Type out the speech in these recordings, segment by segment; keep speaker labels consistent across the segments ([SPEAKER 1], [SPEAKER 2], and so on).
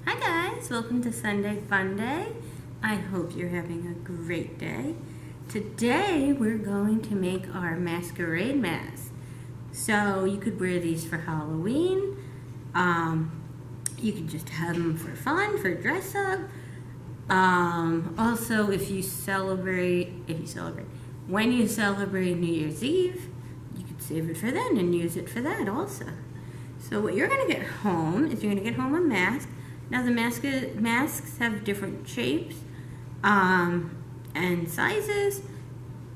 [SPEAKER 1] Hi guys, welcome to Sunday Fun Day. I hope you're having a great day. Today we're going to make our masquerade mask. So you could wear these for Halloween. You could just have them for fun, for dress up. Also, when you celebrate New Year's Eve, you could save it for then and use it for that also. So what you're going to get home is you're going to get home a mask. Now the masks have different shapes and sizes,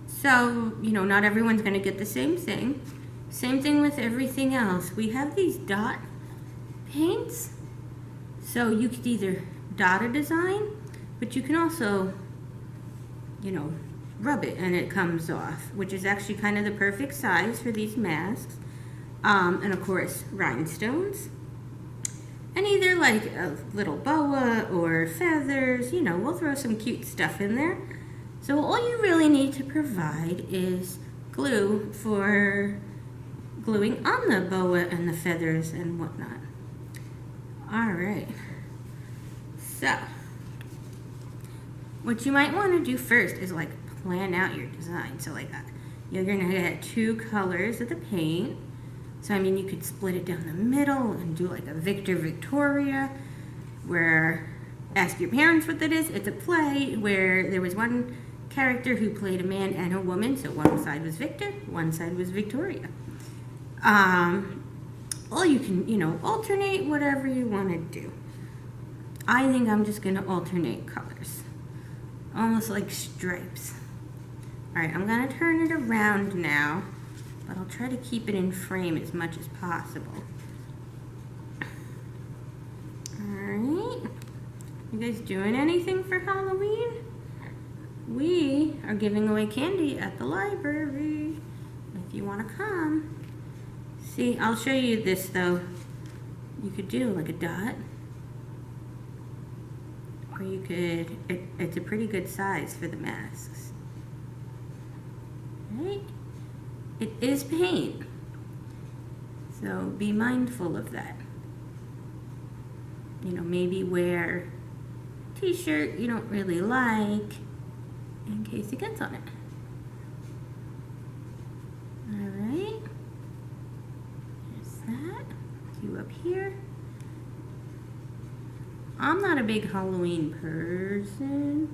[SPEAKER 1] so not everyone's going to get the same thing. Same thing with everything else. We have these dot paints, so you could either dot a design, but you can also rub it and it comes off, which is actually kind of the perfect size for these masks. And of course rhinestones. And either like a little boa or feathers, we'll throw some cute stuff in there. So all you really need to provide is glue for gluing on the boa and the feathers and whatnot. All right. So what you might want to do first is like plan out your design. So like you're gonna get 2 colors of the paint. So I mean, you could split it down the middle and do like a Victor Victoria, where ask your parents what that is. It's a play where there was one character who played a man and a woman. So one side was Victor, one side was Victoria. Or you can, alternate whatever you want to do. I think I'm just gonna alternate colors, almost like stripes. All right, I'm gonna turn it around now, but I'll try to keep it in frame as much as possible. Alright, you guys doing anything for Halloween? We are giving away candy at the library, if you want to come. See, I'll show you this though. You could do like a dot, or you could, it's a pretty good size for the masks. Right? It is paint, so be mindful of that. Maybe wear a t-shirt you don't really like in case it gets on it. All right, there's that. You up here. I'm not a big Halloween person.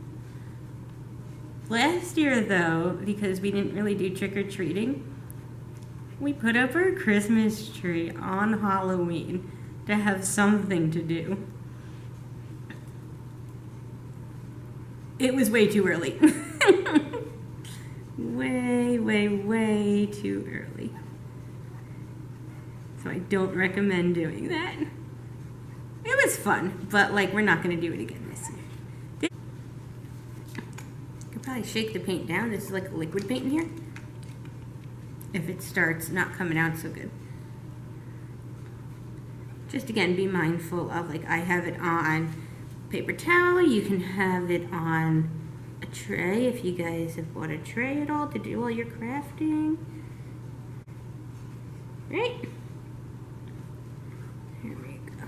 [SPEAKER 1] Last year though, because we didn't really do trick-or-treating, we put up our Christmas tree on Halloween to have something to do. It was way too early. way too early. So I don't recommend doing that. It was fun, but like we're not going to do it again this year. You could probably shake the paint down. This is like a liquid paint in here, if it starts not coming out so good. Just again, be mindful of, like, I have it on paper towel. You can have it on a tray if you guys have bought a tray at all to do all your crafting. Right? There we go.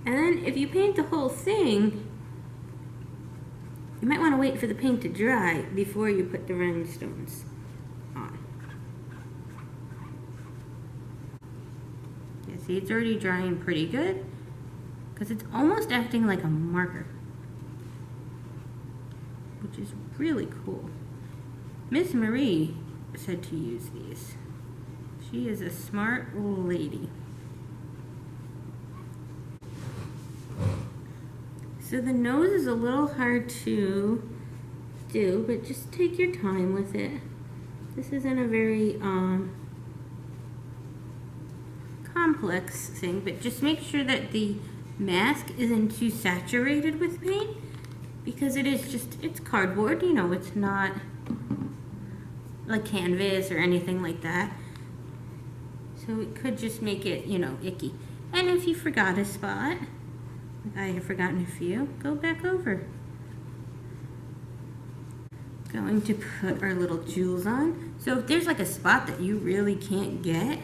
[SPEAKER 1] And then if you paint the whole thing, you might want to wait for the paint to dry before you put the rhinestones on. Yeah, see, it's already drying pretty good because it's almost acting like a marker, which is really cool. Miss Marie said to use these. She is a smart lady. So the nose is a little hard to do, but just take your time with it. This isn't a very complex thing, but just make sure that the mask isn't too saturated with paint, because it's cardboard, it's not like canvas or anything like that. So it could just make it, icky. And if you forgot a spot, I have forgotten a few, go back over. Going to put our little jewels on. So if there's like a spot that you really can't get,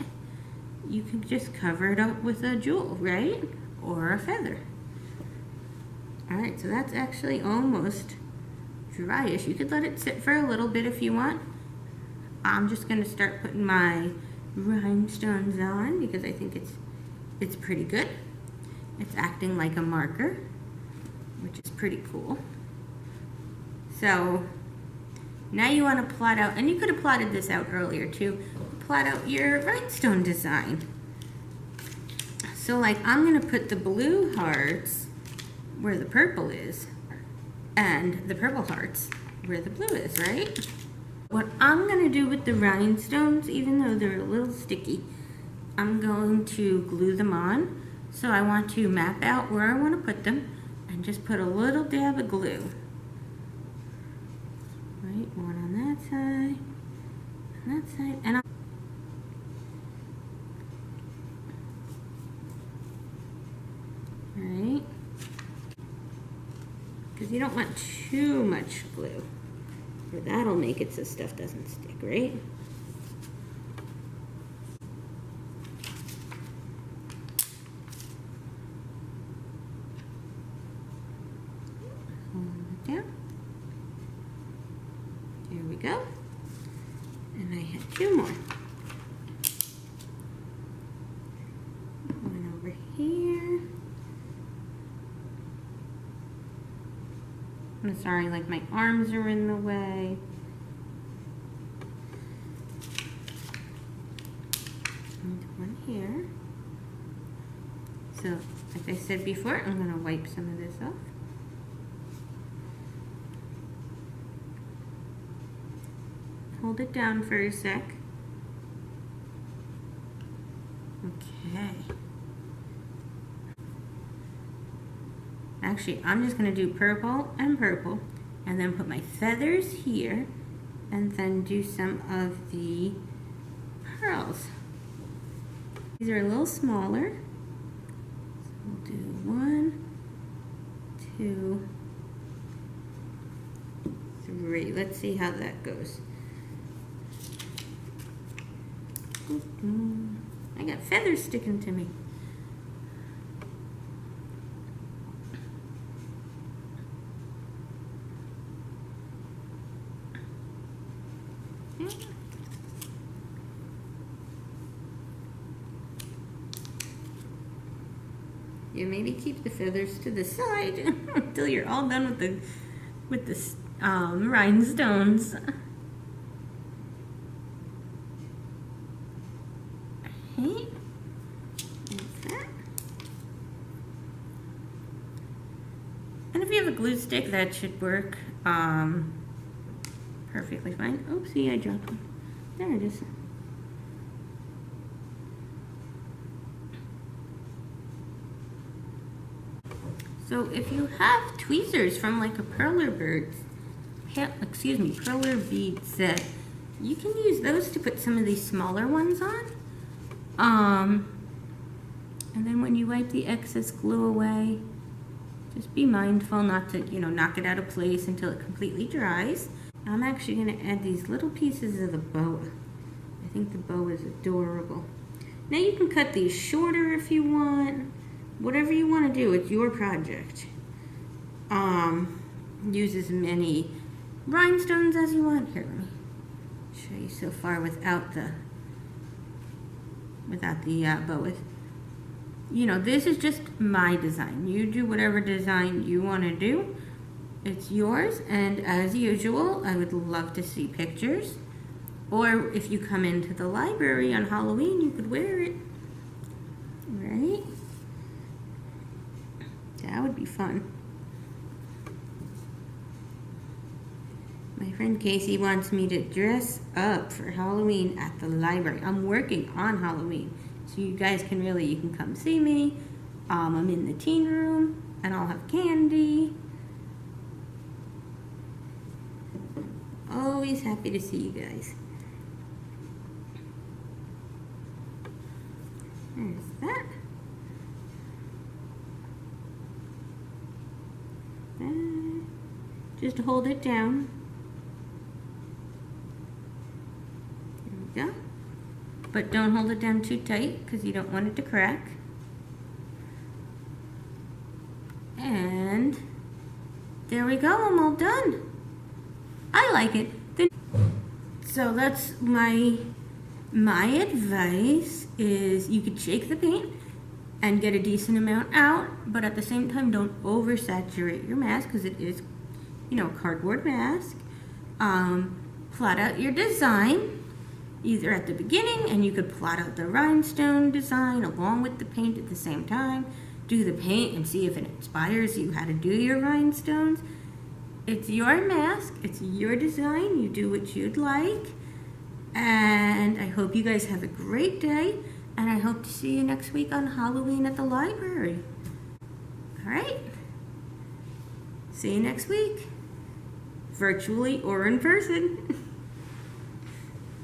[SPEAKER 1] you can just cover it up with a jewel, right? Or a feather. All right, so that's actually almost dryish. You could let it sit for a little bit if you want. I'm just gonna start putting my rhinestones on because I think it's pretty good. It's acting like a marker, which is pretty cool. So now you want to plot out, and you could have plotted this out earlier too, plot out your rhinestone design. So like I'm gonna put the blue hearts where the purple is, and the purple hearts where the blue is, right? What I'm gonna do with the rhinestones, even though they're a little sticky, I'm going to glue them on. So I want to map out where I want to put them and just put a little dab of glue. Right, one on that side, and right, because you don't want too much glue, or that'll make it so stuff doesn't stick, right? Down. There we go. And I had two more. One over here. I'm sorry, like my arms are in the way. And one here. So, like I said before, I'm going to wipe some of this off. Hold it down for a sec. Okay. Actually, I'm just going to do purple and purple, and then put my feathers here, and then do some of the pearls. These are a little smaller. So we'll do 1, 2, 3. Let's see how that goes. I got feathers sticking to me. Yeah, maybe keep the feathers to the side until you're all done with the rhinestones. Okay. That's that. And if you have a glue stick, that should work perfectly fine. Oopsie, I dropped one. There it is. So if you have tweezers from like a perler bead set, you can use those to put some of these smaller ones on. And then when you wipe the excess glue away, just be mindful not to, knock it out of place until it completely dries. I'm actually going to add these little pieces of the boa. I think the boa is adorable. Now you can cut these shorter if you want. Whatever you want to do, it's your project. Use as many rhinestones as you want. Here, let me show you so far without the boa. This is just my design. You do whatever design you want to do. It's yours, and as usual, I would love to see pictures. Or if you come into the library on Halloween, you could wear it. Right? That would be fun. My friend Casey wants me to dress up for Halloween at the library. I'm working on Halloween, so you guys can you can come see me. I'm in the teen room, and I'll have candy. Always happy to see you guys. There's that. Just hold it down. There we go. But don't hold it down too tight because you don't want it to crack. And There we go, I'm all done. I like it. So that's my advice is you could shake the paint and get a decent amount out, but at the same time don't oversaturate your mask because it is, you know, a cardboard mask. Plot out your design either at the beginning, and you could plot out the rhinestone design along with the paint at the same time. Do the paint and see if it inspires you how to do your rhinestones. It's your mask, it's your design, you do what you'd like. And I hope you guys have a great day, and I hope to see you next week on Halloween at the library. All right? See you next week, virtually or in person.